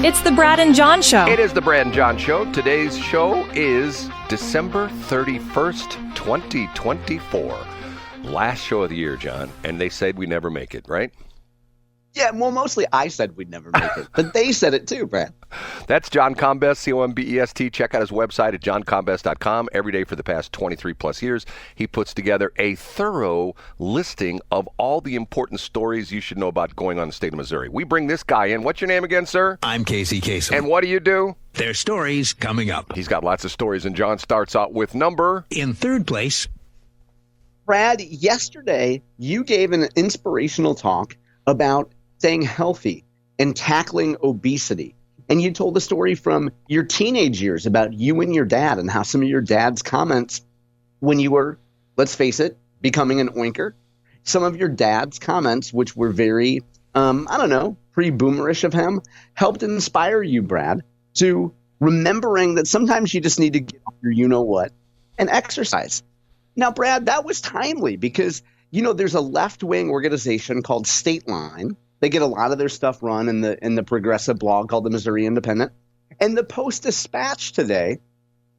It's the Brad and John Show. It is the Brad and John Show. Today's show is December 31st, 2024. Last show of the year, John. And they said we never make it, right? Yeah, well, mostly I said we'd never make it. But they said it too, Brad. That's John Combest, C-O-M-B-E-S-T. Check out his website at johncombest.com. Every day for the past 23 plus years, he puts together a thorough listing of all the important stories you should know about going on in the state of Missouri. We bring this guy in. What's your name again, sir? I'm Casey Kasem. And what do you do? Their stories coming up. He's got lots of stories, and John starts out with number... In third place... Brad, yesterday you gave an inspirational talk about staying healthy and tackling obesity. And you told a story from your teenage years about you and your dad and how some of your dad's comments when you were, let's face it, becoming an oinker, some of your dad's comments, which were very, pretty boomerish of him, helped inspire you, Brad, to remembering that sometimes you just need to get off your you-know-what and exercise. Now, Brad, that was timely because, there's a left-wing organization called State Line. They get a lot of their stuff run in the progressive blog called the Missouri Independent. And the Post-Dispatch today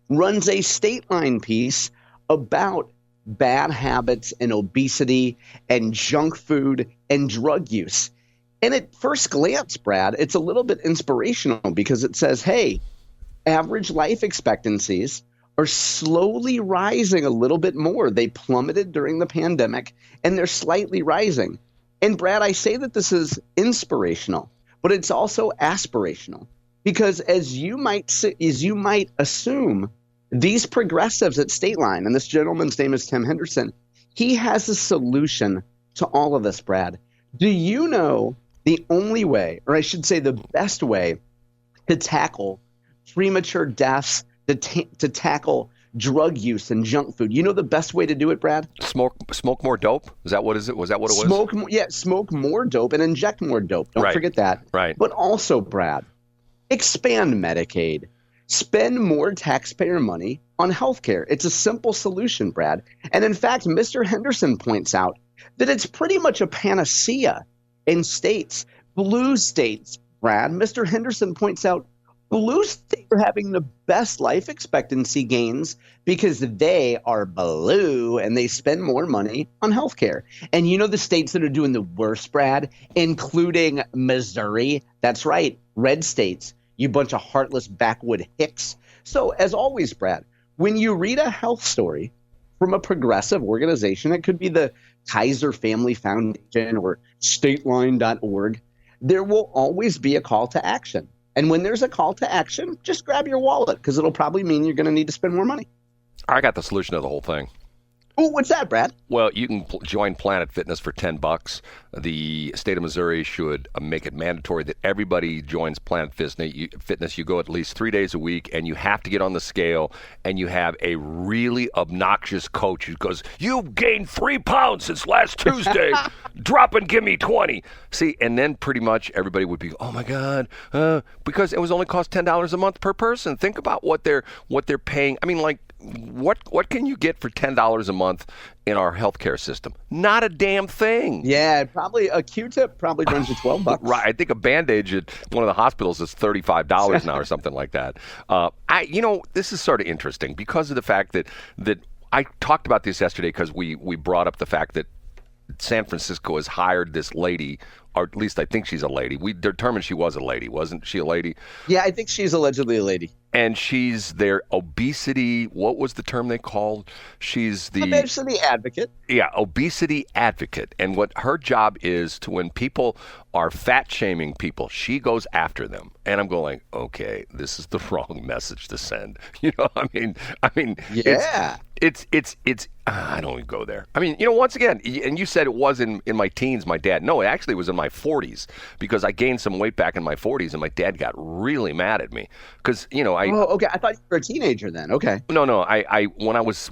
runs a State Line piece about bad habits and obesity and junk food and drug use. And at first glance, Brad, it's a little bit inspirational because it says, hey, average life expectancies are slowly rising a little bit more. They plummeted during the pandemic, and they're slightly rising. And Brad, I say that this is inspirational, but it's also aspirational because as you might assume, these progressives at State Line, and this gentleman's name is Tim Henderson, he has a solution to all of this, Brad. Do you know the only way, or I should say the best way, to tackle premature deaths, to tackle drug use and junk food? You know the best way to do it, Brad? Smoke more dope? Was that what it was? Smoke more dope and inject more dope. Don't forget that. Right. But also, Brad, expand Medicaid. Spend more taxpayer money on healthcare. It's a simple solution, Brad. And in fact, Mr. Henderson points out that it's pretty much a panacea in states, blue states, Brad. Mr. Henderson points out blue states are having the best life expectancy gains because they are blue and they spend more money on healthcare. And the states that are doing the worst, Brad, including Missouri. That's right, red states, you bunch of heartless backwood hicks. So as always, Brad, when you read a health story from a progressive organization, it could be the Kaiser Family Foundation or stateline.org, there will always be a call to action. And when there's a call to action, just grab your wallet because it'll probably mean you're going to need to spend more money. I got the solution to the whole thing. Oh, what's that, Brad? Well, you can join Planet Fitness for $10. The state of Missouri should make it mandatory that everybody joins Planet Fitness. You go at least 3 days a week, and you have to get on the scale, and you have a really obnoxious coach who goes, "You've gained 3 pounds since last Tuesday. Drop and give me 20." See, and then pretty much everybody would be, "Oh my God," because it was only cost $10 a month per person. Think about what they're paying. I mean, like, what can you get for $10 a month in our healthcare system? Not a damn thing. Yeah, probably a Q-tip probably runs you $12. Right. I think a Band-Aid at one of the hospitals is $35 now or something like that. This is sort of interesting because of the fact that I talked about this yesterday because we brought up the fact that San Francisco has hired this lady, or at least I think she's a lady. We determined she was a lady. Wasn't she a lady? Yeah, I think she's allegedly a lady. And she's their obesity, what was the term they called? She's the... Obesity advocate. Yeah, obesity advocate. And what her job is to, when people are fat-shaming people, she goes after them. And I'm going, okay, this is the wrong message to send. I mean, yeah. It's I don't even go there. I mean, once again, and you said it was in my teens, my dad. No, it actually was in my 40s because I gained some weight back in my 40s, and my dad got really mad at me because, okay. I thought you were a teenager then. Okay. No. I when I was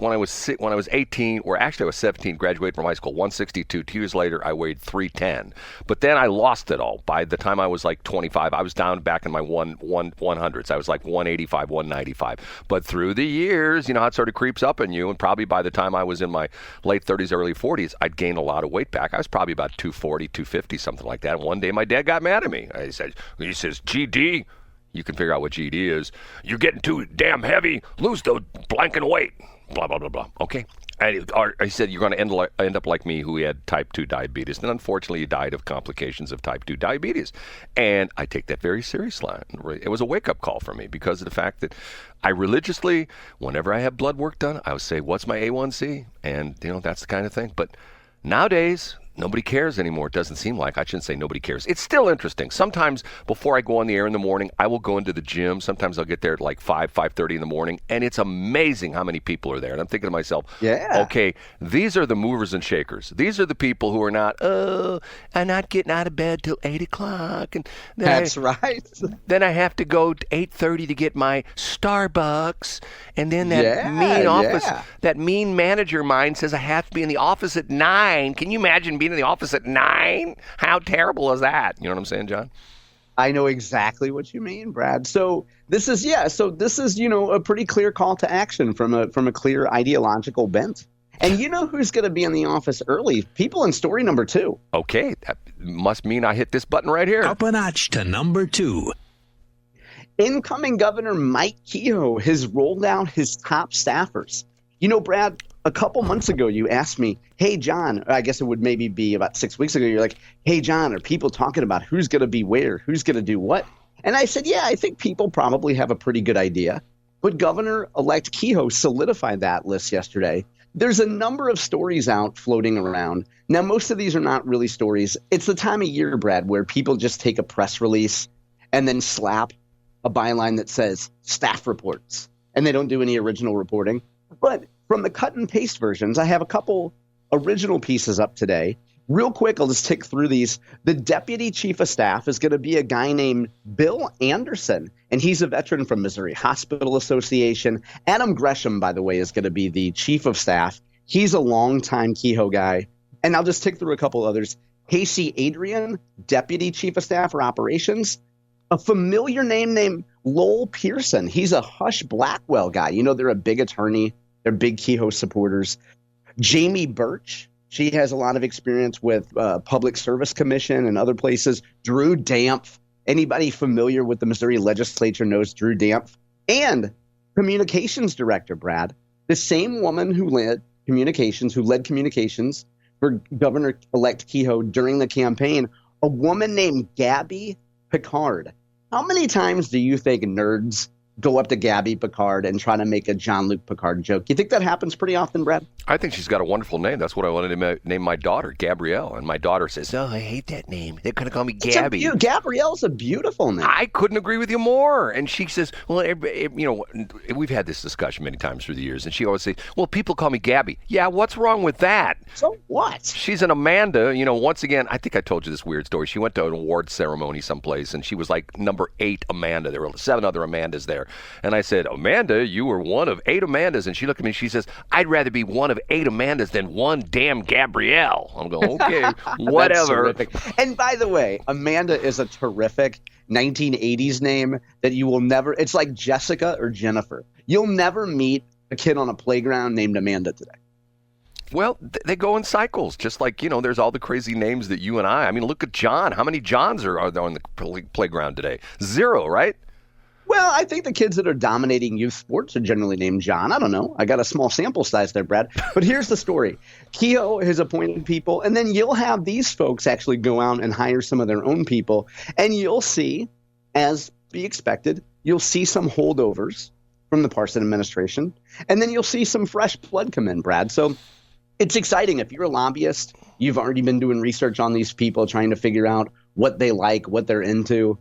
18, or actually I was 17, graduated from high school, 162. 2 years later, I weighed 310. But then I lost it all. By the time I was like 25, I was down back in my 100s. I was like 185, 195. But through the years, it sort of creeps up in you, and probably by the time I was in my late 30s, early 40s, I'd gained a lot of weight back. I was probably about 240, 250, something like that. And one day my dad got mad at me. He says, "GD, you can figure out what GED is. You're getting too damn heavy. Lose the blanking weight. Blah, blah, blah, blah. Okay. And I said, you're going to end up like me, who had type 2 diabetes. And unfortunately, he died of complications of type 2 diabetes. And I take that very seriously. It was a wake-up call for me because of the fact that I religiously, whenever I have blood work done, I would say, what's my A1C? And, that's the kind of thing. But nowadays, nobody cares anymore. It doesn't seem like. I shouldn't say nobody cares. It's still interesting. Sometimes before I go on the air in the morning, I will go into the gym. Sometimes I'll get there at like 5:30 in the morning, and it's amazing how many people are there. And I'm thinking to myself, okay, these are the movers and shakers. These are the people who are not, I'm not getting out of bed till 8 o'clock. And That's right. Then I have to go to 8:30 to get my Starbucks. And then that mean manager of mine says I have to be in the office at 9. Can you imagine being in the office at 9? How terrible is that? You know what I'm saying, John? I know exactly what you mean, Brad. So this is a pretty clear call to action from a clear ideological bent. And you know who's going to be in the office early? People in story number 2. Okay, that must mean I hit this button right here. Up a notch to number 2. Incoming Governor Mike Kehoe has rolled out his top staffers. Brad, a couple months ago, you asked me, hey, John, I guess it would maybe be about 6 weeks ago. You're like, hey, John, are people talking about who's going to be where, who's going to do what? And I said, yeah, I think people probably have a pretty good idea. But Governor-elect Kehoe solidified that list yesterday. There's a number of stories out floating around. Now, most of these are not really stories. It's the time of year, Brad, where people just take a press release and then slap a byline that says staff reports, and they don't do any original reporting. But from the cut and paste versions, I have a couple original pieces up today. Real quick, I'll just tick through these. The deputy chief of staff is going to be a guy named Bill Anderson, and he's a veteran from Missouri Hospital Association. Adam Gresham, by the way, is going to be the chief of staff. He's a longtime Kehoe guy. And I'll just tick through a couple others. Casey Adrian, deputy chief of staff for operations. A familiar name named Lowell Pearson. He's a Hush Blackwell guy. They're a big attorney. They're big Kehoe supporters. Jamie Birch. She has a lot of experience with Public Service Commission and other places. Drew Dampf. Anybody familiar with the Missouri legislature knows Drew Dampf. And communications director, Brad. The same woman who led communications for Governor-elect Kehoe during the campaign, a woman named Gabby Picard. How many times do you think nerds go up to Gabby Picard and try to make a Jean-Luc Picard joke? You think that happens pretty often, Brad? I think she's got a wonderful name. That's what I wanted to name my daughter, Gabrielle. And my daughter says, I hate that name. They're going to call me Gabby. Gabrielle's a beautiful name. I couldn't agree with you more. And she says, well, we've had this discussion many times through the years. And she always says, well, people call me Gabby. Yeah, what's wrong with that? So what? She's an Amanda. Once again, I think I told you this weird story. She went to an award ceremony someplace, and she was like number 8 Amanda. There were 7 other Amandas there. And I said, Amanda, you were one of 8 Amandas. And she looked at me and she says, I'd rather be one of 8 Amandas than one damn Gabrielle. I'm going, okay, whatever. And by the way, Amanda is a terrific 1980s name that you will never, it's like Jessica or Jennifer. You'll never meet a kid on a playground named Amanda today. Well, they go in cycles, just like, there's all the crazy names that you and I mean, look at John. How many Johns are there on the playground today? 0, right? Well, I think the kids that are dominating youth sports are generally named John. I don't know. I got a small sample size there, Brad. But here's the story. Kehoe has appointed people, and then you'll have these folks actually go out and hire some of their own people. And you'll see, as be expected, you'll see some holdovers from the Parson administration. And then you'll see some fresh blood come in, Brad. So it's exciting. If you're a lobbyist, you've already been doing research on these people, trying to figure out what they like, what they're into,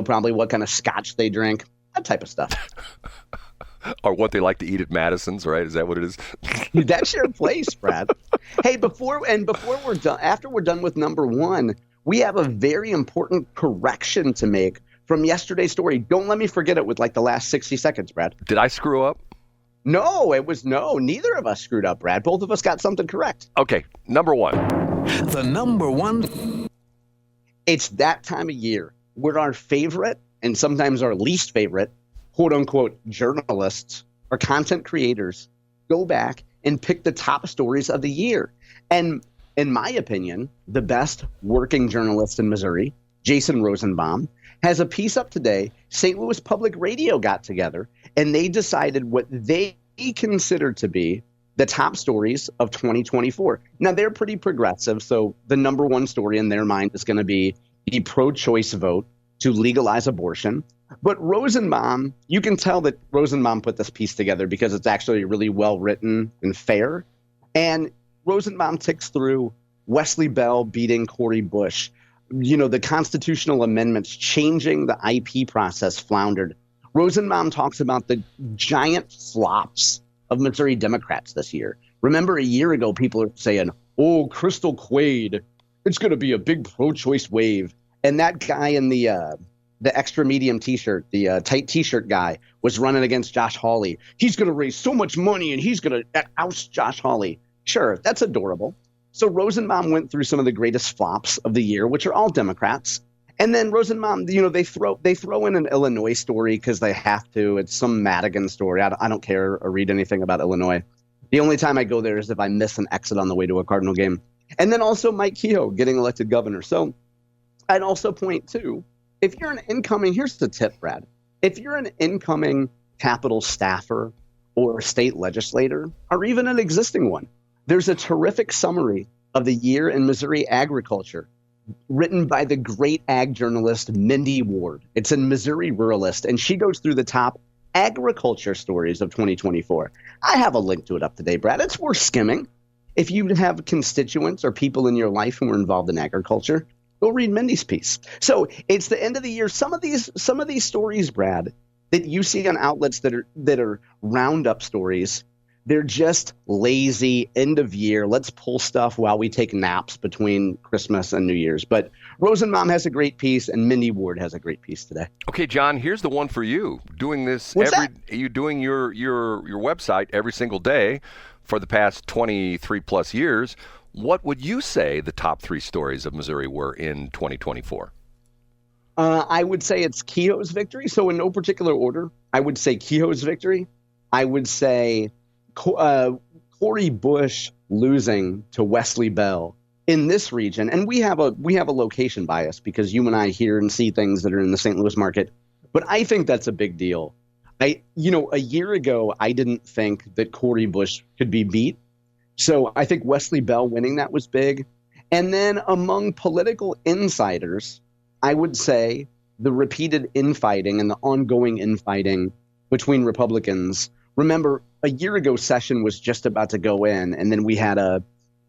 probably what kind of scotch they drink. That type of stuff. Or what they like to eat at Madison's, right? Is that what it is? That's your place, Brad. Hey, before we're done, after we're done with number 1, we have a very important correction to make from yesterday's story. Don't let me forget it with like the last 60 seconds, Brad. Did I screw up? No, neither of us screwed up, Brad. Both of us got something correct. Okay, number 1. The number 1. It's that time of year where our favorite and sometimes our least favorite, quote unquote, journalists or content creators go back and pick the top stories of the year. And in my opinion, the best working journalist in Missouri, Jason Rosenbaum, has a piece up today. St. Louis Public Radio got together and they decided what they consider to be the top stories of 2024. Now, they're pretty progressive, so the number one story in their mind is going to be the pro-choice vote to legalize abortion. But Rosenbaum, you can tell that Rosenbaum put this piece together because it's actually really well written and fair. And Rosenbaum ticks through Wesley Bell beating Cori Bush. The constitutional amendments changing the IP process floundered. Rosenbaum talks about the giant flops of Missouri Democrats this year. Remember, a year ago, people are saying, oh, Crystal Quaid, it's going to be a big pro-choice wave. And that guy in the extra medium T-shirt, the tight T-shirt guy, was running against Josh Hawley. He's going to raise so much money and he's going to oust Josh Hawley. Sure, that's adorable. So Rosenbaum went through some of the greatest flops of the year, which are all Democrats. And then Rosenbaum, they throw in an Illinois story because they have to. It's some Madigan story. I don't care or read anything about Illinois. The only time I go there is if I miss an exit on the way to a Cardinal game. And then also Mike Kehoe getting elected governor. So I'd also point to, if you're an incoming, here's the tip, Brad. If you're an incoming Capitol staffer or state legislator, or even an existing one, there's a terrific summary of the year in Missouri agriculture written by the great ag journalist Mindy Ward. It's in Missouri Ruralist, and she goes through the top agriculture stories of 2024. I have a link to it up today, Brad. It's worth skimming. If you have constituents or people in your life who are involved in agriculture, go read Mindy's piece. So it's the end of the year. Some of these stories, Brad, that you see on outlets that are roundup stories, they're just lazy end of year. Let's pull stuff while we take naps between Christmas and New Year's. But Rosenbaum has a great piece, and Mindy Ward has a great piece today. Okay, John, here's the one for you. Doing this you doing your website every single day for the past 23 plus years. What would you say the top three stories of Missouri were in 2024? I would say it's Kehoe's victory. So in no particular order, I would say Kehoe's victory. I would say Cori Bush losing to Wesley Bell in this region. And we have a location bias because you and I hear and see things that are in the St. Louis market. But I think that's a big deal. A year ago, I didn't think that Cori Bush could be beat. So I think Wesley Bell winning that was big. And then among political insiders, I would say the repeated infighting and the ongoing infighting between Republicans. Remember, a year ago, session was just about to go in, and then we had a,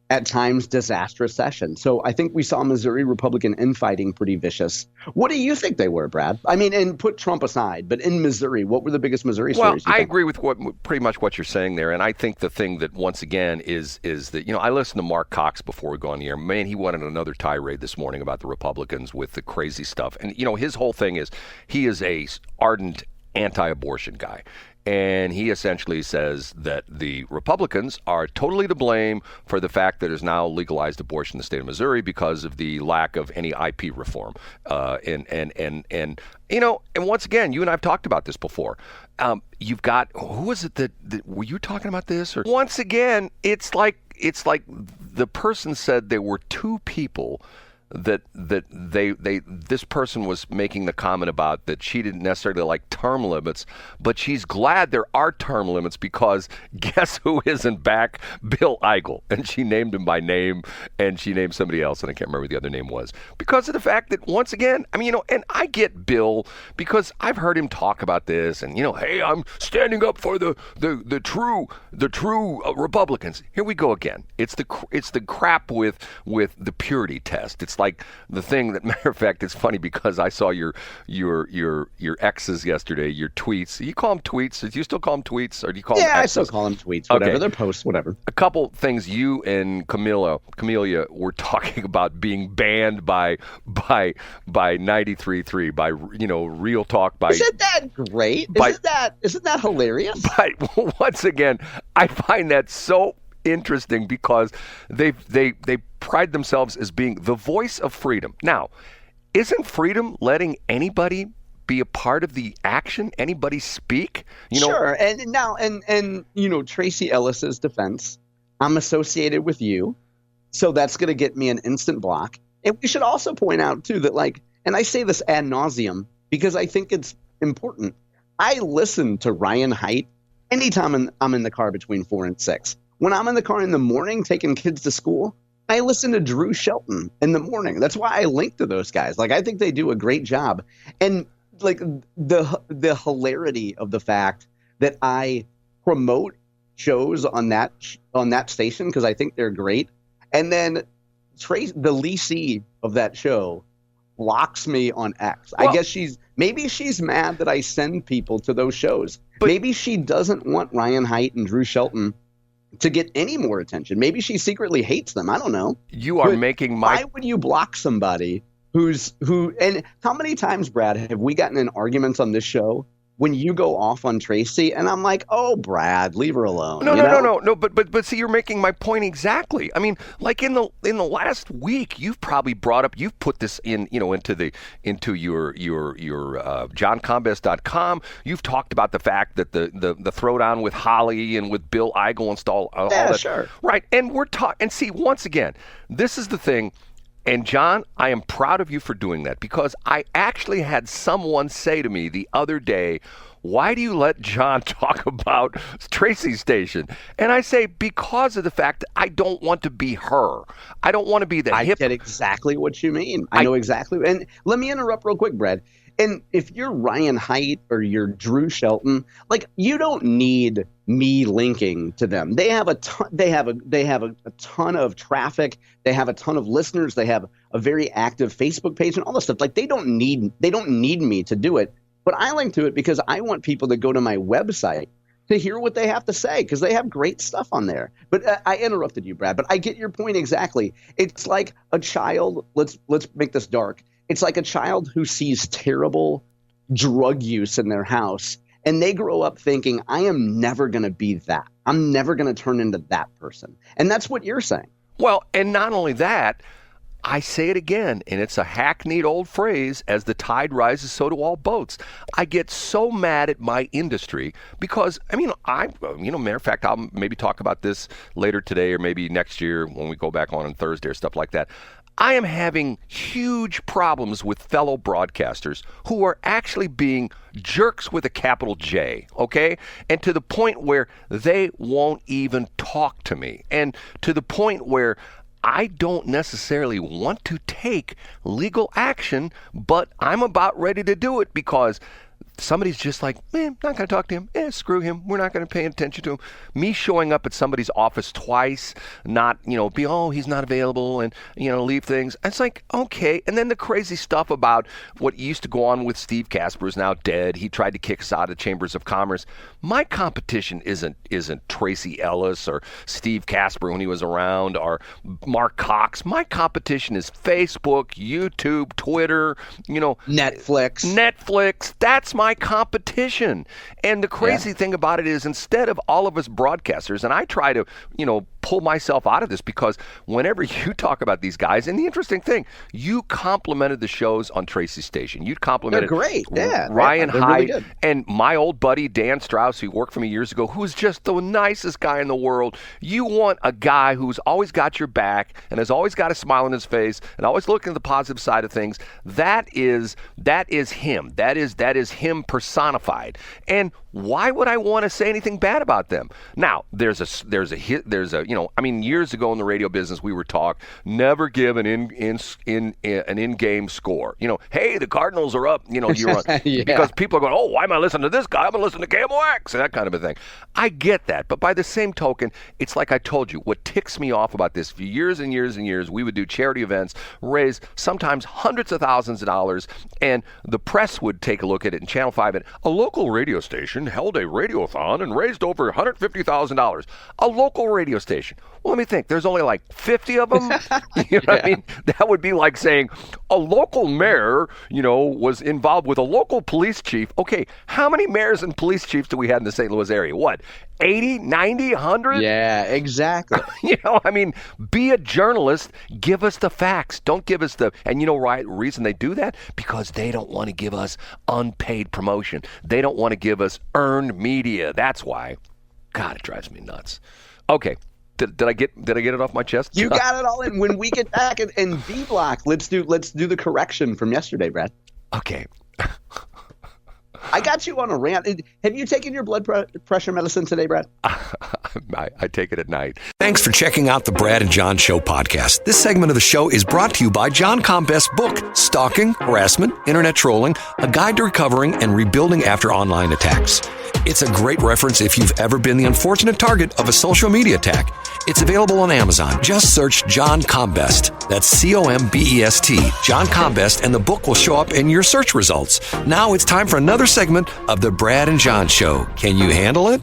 at times, disastrous session. So I think we saw Missouri Republican infighting pretty vicious. What do you think they were, Brad? I mean, and put Trump aside, but in Missouri, what were the biggest Missouri stories? Well, I agree with pretty much what you're saying there, and I think the thing that, once again, is that, I listened to Mark Cox before we go on the air. Man, he went on another tirade this morning about the Republicans with the crazy stuff. And, his whole thing is he is a ardent anti-abortion guy. And he essentially says that the Republicans are totally to blame for the fact that there's now legalized abortion in the state of Missouri because of the lack of any IP reform. And once again, you and I have talked about this before. You've got, who was it that were you talking about this? Or once again, it's like the person said there were two people that this person was making the comment about that she didn't necessarily like term limits, but she's glad there are term limits because guess who isn't back? Bill Eigel. And she named him by name, and she named somebody else, and I can't remember what the other name was. Because of the fact that, once again, and I get Bill because I've heard him talk about this, and, hey, I'm standing up for the true Republicans. Here we go again. It's the crap with the purity test. It's like the thing that, matter of fact, it's funny because I saw your exes yesterday, your tweets. You call them tweets? Do you still call them tweets, or do you call them exes? Yeah, I still call them tweets. Whatever. Okay. They're posts, whatever. A couple things you and Camelia were talking about being banned by 93.3, by Real Talk. By isn't that great? Isn't that hilarious? But once again, I find that so interesting because they pride themselves as being the voice of freedom. Now, isn't freedom letting anybody be a part of the action? Anybody speak? Sure. And now, and Tracy Ellis's defense, I'm associated with you, so that's going to get me an instant block. And we should also point out too that and I say this ad nauseum because I think it's important. I listen to Ryan Hite anytime I'm in the car between 4 and 6. When I'm in the car in the morning taking kids to school, I listen to Drew Shelton in the morning. That's why I link to those guys. Like, I think they do a great job. And like the hilarity of the fact that I promote shows on that station because I think they're great, and then the lessee of that show blocks me on X. Well, I guess maybe she's mad that I send people to those shows. Maybe she doesn't want Ryan Hite and Drew Shelton to get any more attention. Maybe she secretly hates them. I don't know. You are making my... Why would you block somebody and how many times, Brad, have we gotten in arguments on this show when you go off on Tracy and I'm like, oh, Brad, leave her alone. No. But see, you're making my point exactly. I mean, like in the last week, you've probably you've put this into your johncombest.com. You've talked about the fact that the throwdown with Holly and with Bill Eigel and all that. Sure. Right. And we're talking, and see, once again, this is the thing. And John, I am proud of you for doing that, because I actually had someone say to me the other day, why do you let John talk about Tracy's station? And I say, because of the fact that I don't want to be her. I don't want to be the I get exactly what you mean. I know exactly. And let me interrupt real quick, Brad. And if you're Ryan Hite or you're Drew Shelton, like, you don't need me linking to them. They have a ton. They have a ton of traffic. They have a ton of listeners. They have a very active Facebook page and all this stuff. Like, they don't need me to do it. But I link to it because I want people to go to my website to hear what they have to say, because they have great stuff on there. But I interrupted you, Brad. But I get your point exactly. It's like a child. Let's make this dark. It's like a child who sees terrible drug use in their house, and they grow up thinking, I am never going to be that. I'm never going to turn into that person. And that's what you're saying. Well, and not only that, I say it again, and it's a hackneyed old phrase, as the tide rises, so do all boats. I get so mad at my industry because, I mean, matter of fact, I'll maybe talk about this later today or maybe next year when we go back on Thursday or stuff like that. I am having huge problems with fellow broadcasters who are actually being jerks with a capital J, okay? And to the point where they won't even talk to me. And to the point where I don't necessarily want to take legal action, but I'm about ready to do it because somebody's just like, not going to talk to him. Screw him. We're not going to pay attention to him. Me showing up at somebody's office twice, not, he's not available and, leave things. It's like, okay. And then the crazy stuff about what used to go on with Steve Casper is now dead. He tried to kick us out of Chambers of Commerce. My competition isn't Tracy Ellis or Steve Casper when he was around or Mark Cox. My competition is Facebook, YouTube, Twitter, Netflix. That's my competition. And the crazy thing about it is, instead of all of us broadcasters, and I try to, pull myself out of this, because whenever you talk about these guys, and the interesting thing, you complimented the shows on Tracy's station. You complimented Ryan Hite, really, and my old buddy Dan Strauss, who worked for me years ago, who's just the nicest guy in the world. You want a guy who's always got your back and has always got a smile on his face and always looking at the positive side of things. That is him. That is him personified. And why would I want to say anything bad about them? Now, years ago in the radio business, we were taught never give an in-game score. Hey, the Cardinals are up. You're on, because people are going, oh, why am I listening to this guy? I'm going to listen to KMOX, and that kind of a thing. I get that, but by the same token, it's like I told you, what ticks me off about this, for years and years and years, we would do charity events, raise sometimes hundreds of thousands of dollars, and the press would take a look at it, and Channel 5, a local radio station held a radiothon and raised over $150,000. A local radio station. Well, let me think. There's only like 50 of them. You know what I mean? That would be like saying a local mayor, was involved with a local police chief. Okay, how many mayors and police chiefs do we have in the St. Louis area? What, 80, 90, 100? Yeah, exactly. Be a journalist. Give us the facts. Don't give us and reason they do that? Because they don't want to give us unpaid promotion. They don't want to give us earned media. That's why. God, it drives me nuts. Okay. Did I get it off my chest? You got it all in. When we get back and B block, let's do the correction from yesterday, Brad. Okay. I got you on a rant. Have you taken your blood pressure medicine today, Brad? I take it at night. Thanks for checking out the Brad and John Show podcast. This segment of the show is brought to you by John Combest's book, Stalking, Harassment, Internet Trolling, A Guide to Recovering and Rebuilding After Online Attacks. It's a great reference if you've ever been the unfortunate target of a social media attack. It's available on Amazon. Just search John Combest. That's Combest, John Combest, and the book will show up in your search results. Now it's time for another segment of the Brad and John Show. Can you handle it?